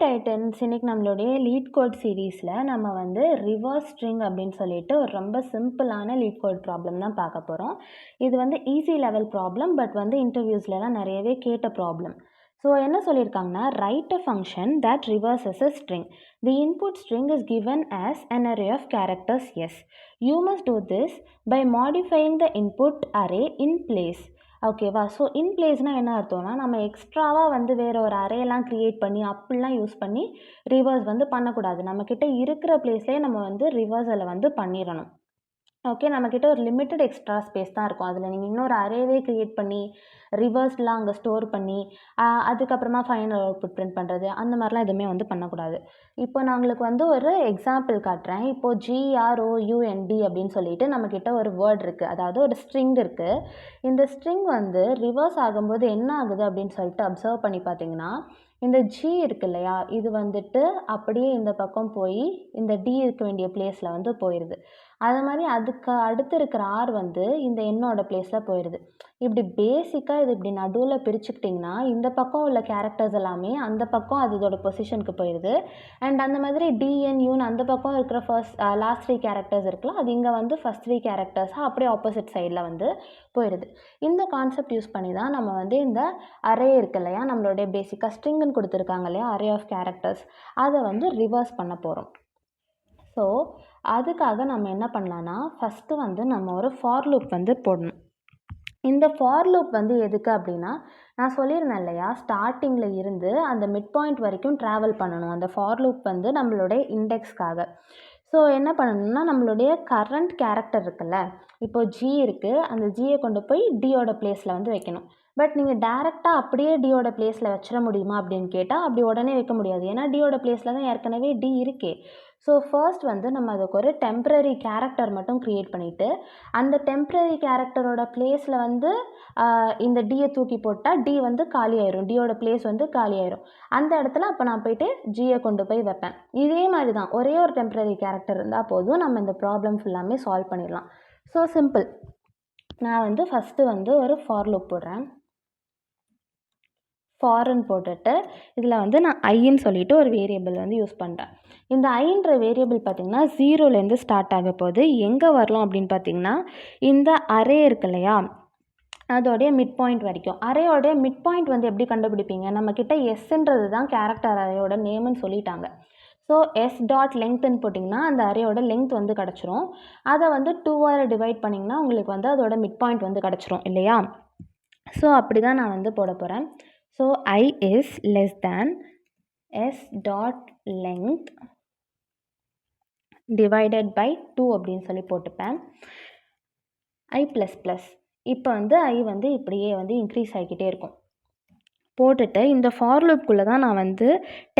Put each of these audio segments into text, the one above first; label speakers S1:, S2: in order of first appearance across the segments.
S1: Titans இன்னைக்கு நம்மளுடைய lead code சீரீஸில் நம்ம வந்து ரிவர்ஸ் ஸ்ட்ரிங் அப்படின்னு சொல்லிட்டு ஒரு ரொம்ப சிம்பிளான லீட் கோட் ப்ராப்ளம் தான் பார்க்க போகிறோம். இது வந்து ஈஸி லெவல் ப்ராப்ளம், பட் வந்து இன்டர்வியூஸ்லலாம் நிறையவே கேட்ட ப்ராப்ளம். ஸோ என்ன சொல்லியிருக்காங்கன்னா, right a function that reverses a string. The input string is given as an array of characters S. You must do this by modifying the input array in place. ஓகேவா? So in பிளேஸ்னால் என்ன அர்த்தம்னா, நம்ம எக்ஸ்ட்ராவாக வந்து வேறு ஒரு அரேலாம் create பண்ணி அப்படிலாம் யூஸ் பண்ணி ரிவர்ஸ் வந்து பண்ணக்கூடாது. நம்மக்கிட்ட இருக்கிற பிளேஸ்லேயே நம்ம வந்து ரிவர்ஸில் வந்து பண்ணிடணும். ஓகே, நம்மக்கிட்ட ஒரு லிமிட்டட் எக்ஸ்ட்ரா ஸ்பேஸ் தான் இருக்கும். அதில் நீங்கள் இன்னொரு அரேவே க்ரியேட் பண்ணி ரிவர்ஸ்லாம் அங்கே ஸ்டோர் பண்ணி அதுக்கப்புறமா ஃபைனல் அவுட்புட் பிரிண்ட் பண்ணுறது அந்த மாதிரிலாம் எதுவுமே வந்து பண்ணக்கூடாது. இப்போ நான் உங்களுக்கு வந்து ஒரு எக்ஸாம்பிள் காட்டுறேன். இப்போது GROUND அப்படின்னு சொல்லிட்டு நம்மக்கிட்ட ஒரு வேர்ட் இருக்குது, அதாவது ஒரு ஸ்ட்ரிங் இருக்குது. இந்த ஸ்ட்ரிங் வந்து ரிவர்ஸ் ஆகும்போது என்ன ஆகுது அப்படின்னு சொல்லிட்டு அப்சர்வ் பண்ணி பார்த்தீங்கன்னா, இந்த G இருக்கு இல்லையா, இது வந்துட்டு அப்படியே இந்த பக்கம் போய் இந்த D இருக்க வேண்டிய பிளேஸில் வந்து போயிடுது. அது மாதிரி அதுக்கு அடுத்து இருக்கிற R வந்து இந்த என்னோட பிளேஸில் போயிடுது. இப்படி பேசிக்காக இது இப்படி நடுவில் பிரிச்சுக்கிட்டிங்கன்னா, இந்த பக்கம் உள்ள கேரக்டர்ஸ் எல்லாமே அந்த பக்கம் அதோட பொசிஷனுக்கு போயிடுது. அண்ட் அந்த மாதிரி DNUன்னு அந்த பக்கம் இருக்கிற லாஸ்ட் 3 கேரக்டர்ஸ் இருக்குல்ல, அது இங்கே வந்து ஃபஸ்ட் 3 கேரக்டர்ஸாக அப்படியே ஆப்போசிட் சைடில் வந்து போயிடுது. இந்த கான்செப்ட் யூஸ் பண்ணி தான் நம்ம வந்து இந்த அரே இருக்கு இல்லையா, நம்மளுடைய பேசிக்காக ஸ்ட்ரிங்குன்னு கொடுத்துருக்காங்க இல்லையா, அரே ஆஃப் கேரக்டர்ஸ், அதை வந்து ரிவர்ஸ் பண்ண போகிறோம். ஸோ அதுக்காக நம்ம என்ன பண்ணலான்னா, ஃபஸ்ட்டு வந்து நம்ம ஒரு ஃபார் லூப் வந்து போடணும். இந்த ஃபார் லூப் வந்து எதுக்கு அப்படின்னா, நான் சொல்லியிருந்தேன் இல்லையா, ஸ்டார்டிங்கில் இருந்து அந்த மிட் பாயிண்ட் வரைக்கும் ட்ராவல் பண்ணணும். அந்த ஃபார் லூப் வந்து நம்மளுடைய இண்டெக்ஸ்க்காக. ஸோ என்ன பண்ணணும்னா, நம்மளுடைய கரண்ட் கேரக்டர் இருக்குல்ல, இப்போ G இருக்குது, அந்த Gயை கொண்டு போய் Dயோட பிளேஸில் வந்து வைக்கணும். பட் நீங்கள் டேரெக்டாக அப்படியே Dயோட பிளேஸில் வச்சிட முடியுமா அப்படின்னு கேட்டால் அப்படி உடனே வைக்க முடியாது. ஏன்னா Dயோட பிளேஸில் தான் ஏற்கனவே D இருக்கே. ஸோ ஃபர்ஸ்ட் வந்து நம்ம அதுக்கு ஒரு டெம்ப்ரரி கேரக்டர் மட்டும் க்ரியேட் பண்ணிவிட்டு, அந்த டெம்ப்ரரி கேரக்டரோட பிளேஸில் வந்து இந்த Dயை தூக்கி போட்டால் D வந்து காலி ஆயிரும், Dயோட பிளேஸ் வந்து காலி ஆயிரும். அந்த இடத்துல அப்போ நான் போயிட்டு Gயை கொண்டு போய் வைப்பேன். இதே மாதிரி தான், ஒரே ஒரு டெம்ப்ரரி கேரக்டர் இருந்தால் போதும், நம்ம இந்த ப்ராப்ளம் ஃபுல்லாமே சால்வ் பண்ணிடலாம். So simple. நான் வந்து ஃபஸ்ட்டு வந்து ஒரு ஃபார் லூப் போடுறேன். ஃபார்ன்னு போட்டுட்டு இதில் வந்து நான் ஐன்னு சொல்லிட்டு ஒரு வேரியபிள் வந்து யூஸ் பண்ணுறேன். இந்த ஐன்ற வேரியபிள் பார்த்திங்கன்னா 0லேருந்து ஸ்டார்ட் ஆக போகுது. எங்கே வரலாம் அப்படின்னு பார்த்திங்கன்னா, இந்த அரே இருக்கு இல்லையா, அதோடைய மிட் பாயிண்ட் வரைக்கும். அரேயோடைய மிட் பாயிண்ட் வந்து எப்படி கண்டுபிடிப்பீங்க, நம்மக்கிட்ட எஸ்ன்றது தான் கேரக்டர் அரேயோட நேம்னு சொல்லிட்டாங்க. ஸோ எஸ் டாட் லெங்க்த்ன்னு போட்டிங்கன்னா அந்த அரேயோட லெங்க்த் வந்து கிடச்சிரும். அதை வந்து 2ஆல் டிவைட் பண்ணிங்கன்னா உங்களுக்கு வந்து அதோட மிட் பாயிண்ட் வந்து கிடச்சிரும் இல்லையா. ஸோ அப்படி தான் நான் வந்து போட போகிறேன். So I is less than s dot length divided by 2 அப்படின்னு சொல்லி போட்டுப்பேன். I plus plus. இப்போ வந்து I வந்து இப்படியே வந்து இன்க்ரீஸ் ஆகிக்கிட்டே இருக்கும். போட்டுட்டு இந்த ஃபார் லூப்குள்ளே தான் நான் வந்து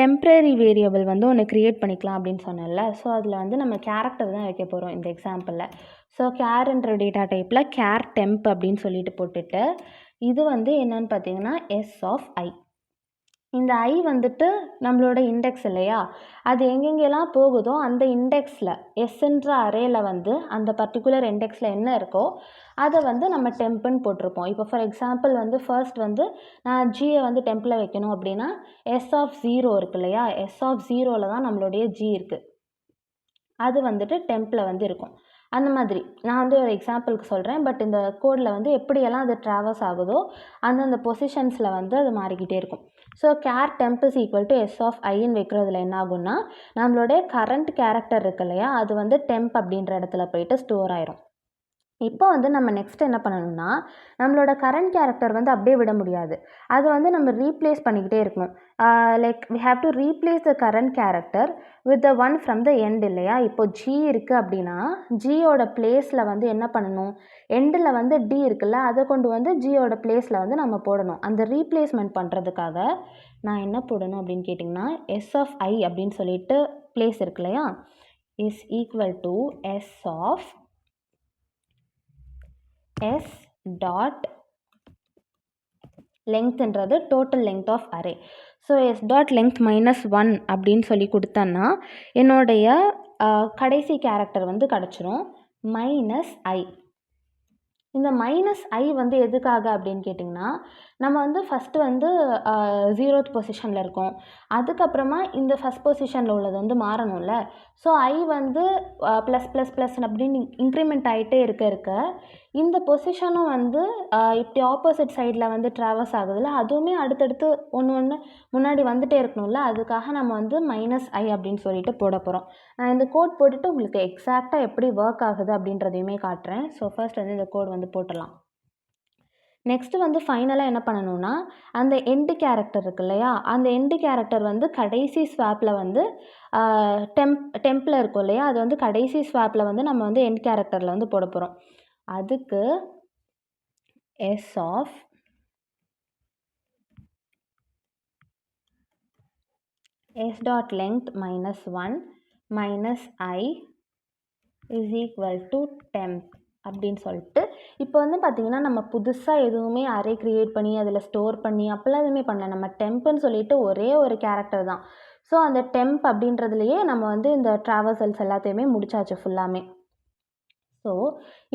S1: டெம்ப்ரரி வேரியபிள் வந்து ஒன்று க்ரியேட் பண்ணிக்கலாம் அப்படின்னு சொன்னேன்ல. ஸோ அதில் வந்து நம்ம கேரக்டர் தான் வைக்க போகிறோம் இந்த எக்ஸாம்பிளில். ஸோ கேர்ன்ற டேட்டா டைப்பில் கேர் டெம்ப் அப்படின்னு சொல்லிட்டு போட்டுட்டு, இது வந்து என்னன்னு பார்த்தீங்கன்னா S of I. இந்த I வந்துட்டு நம்மளோட இண்டெக்ஸ் இல்லையா, அது எங்கெங்கெல்லாம் போகுதோ அந்த இண்டெக்ஸில் எஸ்ன்ற அரேயில் வந்து அந்த பர்டிகுலர் இண்டெக்ஸில் என்ன இருக்கோ அதை வந்து நம்ம டெம்ப்புன்னு போட்டிருப்போம். இப்போ ஃபார் எக்ஸாம்பிள் வந்து ஃபர்ஸ்ட் வந்து நான் Gயை வந்து டெம்பில் வைக்கணும் அப்படின்னா S of 0 இருக்கு இல்லையா, S of 0ல் தான் நம்மளுடைய G இருக்குது, அது வந்துட்டு டெம்பில் வந்து இருக்கும். அந்த மாதிரி நான் வந்து ஒரு எக்ஸாம்பிளுக்கு சொல்கிறேன். பட் இந்த கோடில் வந்து எப்படியெல்லாம் அது ட்ராவல்ஸ் ஆகுதோ அந்தந்த பொசிஷன்ஸில் வந்து அது மாறிக்கிட்டே இருக்கும். So care temp is equal to S of Iன்னு வைக்கிறதுல என்ன ஆகும்னா, நம்மளுடைய கரண்ட் கேரக்டர் இருக்கு இல்லையா, அது வந்து டெம்ப் அப்படின்ற இடத்துல போயிட்டு ஸ்டோர் ஆயிரும். இப்போ வந்து நம்ம நெக்ஸ்ட் என்ன பண்ணணும்னா, நம்மளோட கரண்ட் கேரக்டர் வந்து அப்படியே விட முடியாது, அதை வந்து நம்ம ரீப்ளேஸ் பண்ணிக்கிட்டே இருக்கணும். Like we have to replace the current character with the one from the end இல்லையா. இப்போ G இருக்குது அப்படின்னா Gயோட பிளேஸில் வந்து என்ன பண்ணணும், எண்டில் வந்து D இருக்குல்ல, அதை கொண்டு வந்து Gயோட பிளேஸில் வந்து நம்ம போடணும். அந்த ரீப்ளேஸ்மெண்ட் பண்ணுறதுக்காக நான் என்ன போடணும் அப்படின்னு கேட்டிங்கன்னா, S of I அப்படின்னு சொல்லிட்டு பிளேஸ் இருக்கு இல்லையா, is equal to S of S dot லெங்க்த்ன்றது total length of array. So S dot length -1 அப்படின்னு சொல்லி கொடுத்தேன்னா என்னுடைய கடைசி கேரக்டர் வந்து கிடச்சிரும் -I. இந்த -i வந்து எதுக்காக அப்படின்னு கேட்டிங்கன்னா, நம்ம வந்து ஃபஸ்ட்டு வந்து 0த் பொசிஷனில் இருக்கோம். அதுக்கப்புறமா இந்த ஃபஸ்ட் பொசிஷனில் உள்ளது வந்து மாறணும்ல. ஸோ i வந்து ப்ளஸ் ப்ளஸ் ப்ளஸ் அப்படின்னு இன்க்ரிமெண்ட் ஆகிட்டே இருக்க இருக்க, இந்த பொசிஷனும் வந்து இப்படி ஆப்போசிட் சைடில் வந்து ட்ராவர்ஸ் ஆகுதுல்ல, அதுவுமே அடுத்தடுத்து ஒன்று ஒன்று முன்னாடி வந்துட்டே இருக்கணும்ல. அதுக்காக நம்ம வந்து -i அப்படின்னு சொல்லிட்டு போட போகிறோம். நான் இந்த கோட் போட்டுட்டு உங்களுக்கு எக்ஸாக்டாக எப்படி ஒர்க் ஆகுது அப்படின்றதையுமே காட்டுறேன். ஸோ ஃபர்ஸ்ட் வந்து இந்த கோட் வந்து போட்டுடலாம். நெக்ஸ்ட்டு வந்து ஃபைனலாக என்ன பண்ணணும்னா, அந்த எண்டு கேரக்டர் இருக்கு இல்லையா, அந்த எண்டு கேரக்டர் வந்து கடைசி ஸ்வாப்பில் வந்து டெம்பில் இருக்கும் இல்லையா, அது வந்து கடைசி ஸ்வாப்பில் வந்து நம்ம வந்து எண்ட் கேரக்டரில் வந்து போட போகிறோம். அதுக்கு s of s dot length -1 minus i is equal to temp அப்படின்னு சொல்லிட்டு, இப்போ வந்து பார்த்திங்கன்னா நம்ம புதுசாக எதுவுமே அரே க்ரியேட் பண்ணி அதில் ஸ்டோர் பண்ணி அப்போல்லாம் எதுவுமே பண்ணல. நம்ம டெம்ப்புன்னு சொல்லிட்டு ஒரே ஒரு கேரக்டர் தான். ஸோ அந்த டெம்ப் அப்படின்றதுலையே நம்ம வந்து இந்த ட்ராவர்சல்ஸ் எல்லாத்தையுமே முடிச்சாச்சு ஃபுல்லாமே. ஸோ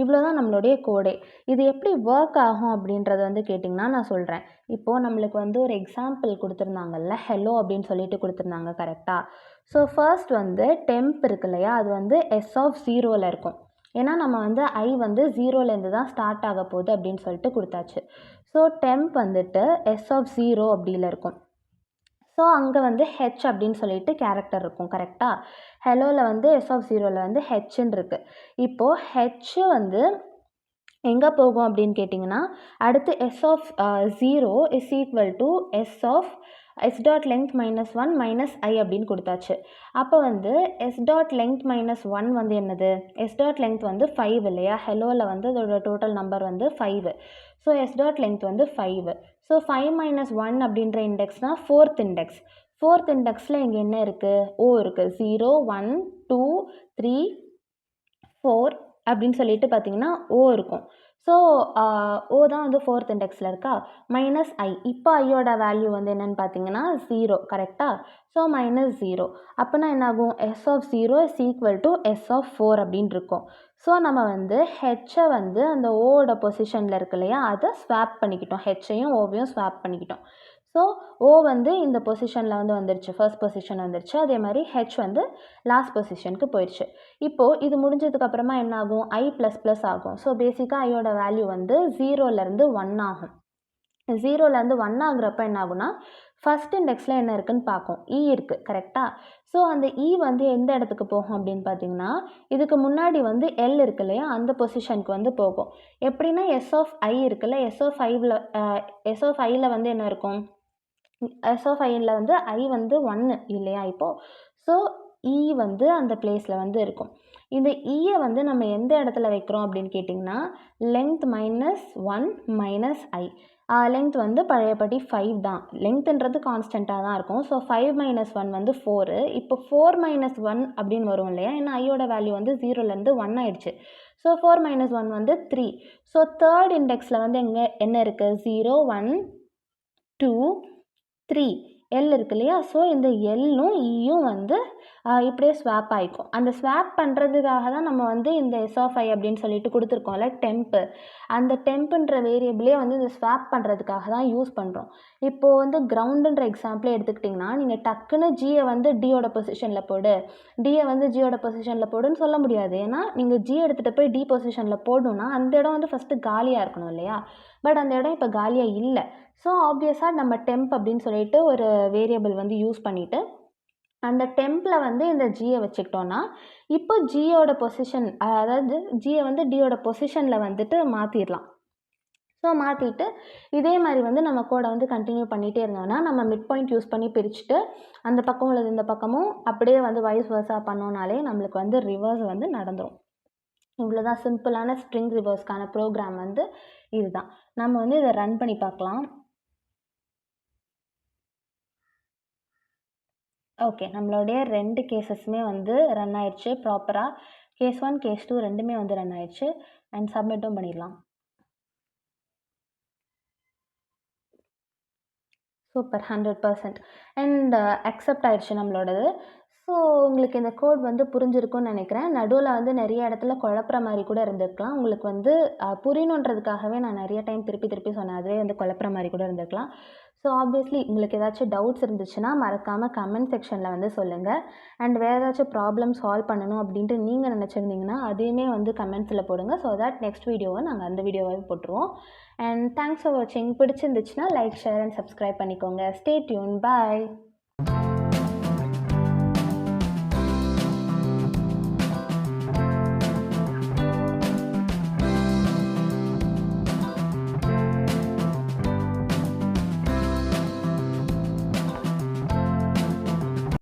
S1: இவ்வளோ தான் நம்மளுடைய கோடே. இது எப்படி ஒர்க் ஆகும் அப்படின்றத வந்து கேட்டிங்கன்னா நான் சொல்கிறேன். இப்போது நம்மளுக்கு வந்து ஒரு எக்ஸாம்பிள் கொடுத்துருந்தாங்கல்ல, ஹெலோ அப்படின்னு சொல்லிட்டு கொடுத்துருந்தாங்க கரெக்டாக. ஸோ ஃபர்ஸ்ட் வந்து டெம்ப் இருக்கு இல்லையா, அது வந்து s ஆஃப் 0ல் இருக்கும். ஏன்னா நம்ம வந்து i வந்து 0லேருந்து தான் ஸ்டார்ட் ஆக போகுது அப்படின்னு சொல்லிட்டு கொடுத்தாச்சு. ஸோ டெம்ப் வந்துட்டு s ஆஃப் 0 அப்படியில் இருக்கும். ஸோ அங்கே வந்து ஹெச் அப்படின்னு சொல்லிட்டு கேரக்டர் இருக்கும் கரெக்டாக. ஹெலோவில் வந்து s ஆஃப் 0ல் வந்து ஹெச்ன்னு இருக்குது. இப்போது ஹெச் வந்து எங்கே போகும் அப்படின்னு கேட்டிங்கன்னா, அடுத்து s of 0 is equal to s of s dot length -1 minus i அப்படின்னு கொடுத்தாச்சு. அப்போ வந்து s டாட் லெங்த் -1 வந்து என்னது, s டாட் லெங்த் வந்து 5 இல்லையா, ஹெலோவில் வந்து அதோட டோட்டல் நம்பர் வந்து 5. ஸோ s டாட் லெங்த் வந்து 5. ஸோ 5 - 1 அப்படின்ற இண்டெக்ஸ்னால் 4th இண்டெக்ஸ். 4th இண்டெக்ஸில் இங்கே என்ன இருக்குது, o இருக்குது. 0 1 2 3 4 அப்படின்னு சொல்லிட்டு பார்த்தீங்கன்னா o இருக்கும். ஸோ o தான் வந்து 4th இண்டெக்ஸில் இருக்கா, மைனஸ் i. இப்போ ஐயோட வேல்யூ வந்து என்னென்னு பார்த்தீங்கன்னா 0 கரெக்டாக. ஸோ -0 அப்போனா என்னாகும், s of 0 is equal to s of 4 அப்படின்னு இருக்கும். ஸோ நம்ம வந்து ஹெச்சை வந்து அந்த ஓவோட பொசிஷனில் இருக்கு இல்லையா, அதை ஸ்வாப் பண்ணிக்கிட்டோம். ஹெச்சையும் ஓவையும் ஸ்வாப் பண்ணிக்கிட்டோம். ஸோ ஓ வந்து இந்த பொசிஷனில் வந்து வந்துருச்சு, ஃபர்ஸ்ட் பொசிஷன் வந்துருச்சு. அதே மாதிரி ஹெச் வந்து லாஸ்ட் பொசிஷனுக்கு போயிடுச்சு. இப்போது இது முடிஞ்சதுக்கப்புறமா என்ன ஆகும், i ப்ளஸ் ப்ளஸ் ஆகும். ஸோ பேசிக்காக ஐயோட வேல்யூ வந்து 0லேருந்து 1 ஆகும். 0லேருந்து 1 ஆகுறப்ப என்ன ஆகும்னா, ஃபஸ்ட் இண்டெக்ஸில் என்ன இருக்குதுன்னு பார்க்கும், இ இருக்குது கரெக்டாக. ஸோ அந்த இ வந்து எந்த இடத்துக்கு போகும் அப்படின்னு பார்த்தீங்கன்னா, இதுக்கு முன்னாடி வந்து எல் இருக்கு இல்லையா, அந்த பொசிஷனுக்கு வந்து போகும். எப்படின்னா s ஆஃப் i இருக்குல்ல, s ஆஃப் iயில் வந்து என்ன இருக்கும், s ஆஃப் iயில் வந்து i வந்து 1 இல்லையா இப்போது. ஸோ இ வந்து அந்த பிளேஸில் வந்து இருக்கும். இந்த இயை வந்து நம்ம எந்த இடத்துல வைக்கிறோம் அப்படின்னு கேட்டிங்கன்னா, லெங்த் -1 மைனஸ் i. லெங்த் வந்து பழையபடி 5 தான். லெங்க்த்ன்றது கான்ஸ்டண்ட்டாக தான் இருக்கும். ஸோ 5 - 1 வந்து 4. இப்போ 4 - 1 அப்படின்னு வரும் இல்லையா, ஏன்னா ஐயோட வேல்யூ வந்து 0லேருந்து 1 ஆயிடுச்சு. ஸோ 4 - 1 வந்து 3. ஸோ தேர்ட் இண்டெக்ஸில் வந்து என்ன இருக்குது, 0 1 2 3 எல் இருக்கு இல்லையா. ஸோ இந்த எல்லும் இயும் வந்து இப்படியே ஸ்வாப் ஆகிக்கும். அந்த ஸ்வாப் பண்ணுறதுக்காக தான் நம்ம வந்து இந்த s ஆஃப் i அப்படின்னு சொல்லிட்டு கொடுத்துருக்கோம்ல டெம்ப்பு. அந்த டெம்ப்புன்ற வேரியபிளே வந்து இந்த ஸ்வாப் பண்ணுறதுக்காக தான் யூஸ் பண்ணுறோம். இப்போது வந்து கிரவுண்டுன்ற எக்ஸாம்பிளே எடுத்துக்கிட்டிங்கன்னா, நீங்கள் டக்குன்னு ஜியை வந்து டியோட பொசிஷனில் போடு, டியை வந்து ஜியோட பொசிஷனில் போடுன்னு சொல்ல முடியாது. ஏன்னா நீங்கள் ஜி எடுத்துகிட்டு போய் டி பொசிஷனில் போடணுன்னா அந்த இடம் வந்து ஃபஸ்ட்டு காலியாக இருக்கணும் இல்லையா. பட் அந்த இடம் இப்போ காலியாக இல்லை. ஸோ ஆப்வியஸாக நம்ம டெம்ப் அப்படின்னு சொல்லிட்டு ஒரு வேரியபிள் வந்து யூஸ் பண்ணிவிட்டு அந்த டெம்பில் வந்து இந்த ஜியை வச்சுக்கிட்டோன்னா, இப்போ ஜியோட பொசிஷன், அதாவது ஜியை வந்து டியோட பொசிஷனில் வந்துட்டு மாற்றிடலாம். ஸோ மாற்றிட்டு இதே மாதிரி வந்து நம்ம கோடை வந்து கண்டினியூ பண்ணிகிட்டே இருந்தோம்னா, நம்ம மிட் பாயிண்ட் யூஸ் பண்ணி பிரிச்சுட்டு அந்த பக்கம் உள்ளது இந்த பக்கமும் அப்படியே வந்து வைஸ் வர்ஸா பண்ணோனாலே நம்மளுக்கு வந்து ரிவர்ஸ் வந்து நடந்துடும். இவ்வளோதான் சிம்பிளான ஸ்ட்ரிங் ரிவர்ஸ்க்கான ப்ரோக்ராம் வந்து இதுதான். நம்ம வந்து இதை ரன் பண்ணி பார்க்கலாம். ஓகே, நம்மளுடைய 2 கேஸஸுமே வந்து ரன் ஆயிடுச்சு ப்ராப்பராக. கேஸ் 1 கேஸ் 2 ரெண்டுமே வந்து ரன் ஆயிடுச்சு. அண்ட் சப்மிட்டும் பண்ணிடலாம். சூப்பர், 100%. அண்ட் அக்செப்ட் ஆயிடுச்சு நம்மளோடது. ஸோ உங்களுக்கு இந்த கோட் வந்து புரிஞ்சிருக்கும்னு நினைக்கிறேன். நடுவுல வந்து நெறைய இடத்துல குழப்புற மாரி கூட இருந்திருக்கலாம். உங்களுக்கு வந்து புரியணுன்றதுக்காகவே நான் நெறைய டைம் திருப்பி திருப்பி சொன்னேன். அதுவே வந்து குழப்புற மாரி கூட இருந்திருக்கலாம். ஸோ ஆப்வியஸ்லி உங்களுக்கு ஏதாச்சும் டவுட்ஸ் இருந்துச்சுன்னா, மறக்காம கமெண்ட் செக்ஷன்ல வந்து சொல்லுங்க. அண்ட் வேறு ஏதாச்சும் ப்ராப்ளம் சால்வ் பண்ணணும் அப்படின்ட்டு நீங்க நினச்சிருந்தீங்கன்னா, அதையுமே வந்து கமெண்ட்ஸில போடுங்க. ஸோ தட் நெக்ஸ்ட் வீடியோவ நாங்க அந்த வீடியோவாவே போட்டுருவோம். அண்ட் தேங்க்ஸ் ஃபார் வாட்சிங். பிடிச்சிருந்துச்சுன்னா லைக், ஷேர் அண்ட் சப்ஸ்கிரைப் பண்ணிக்கோங்க. Stay tune. பாய்.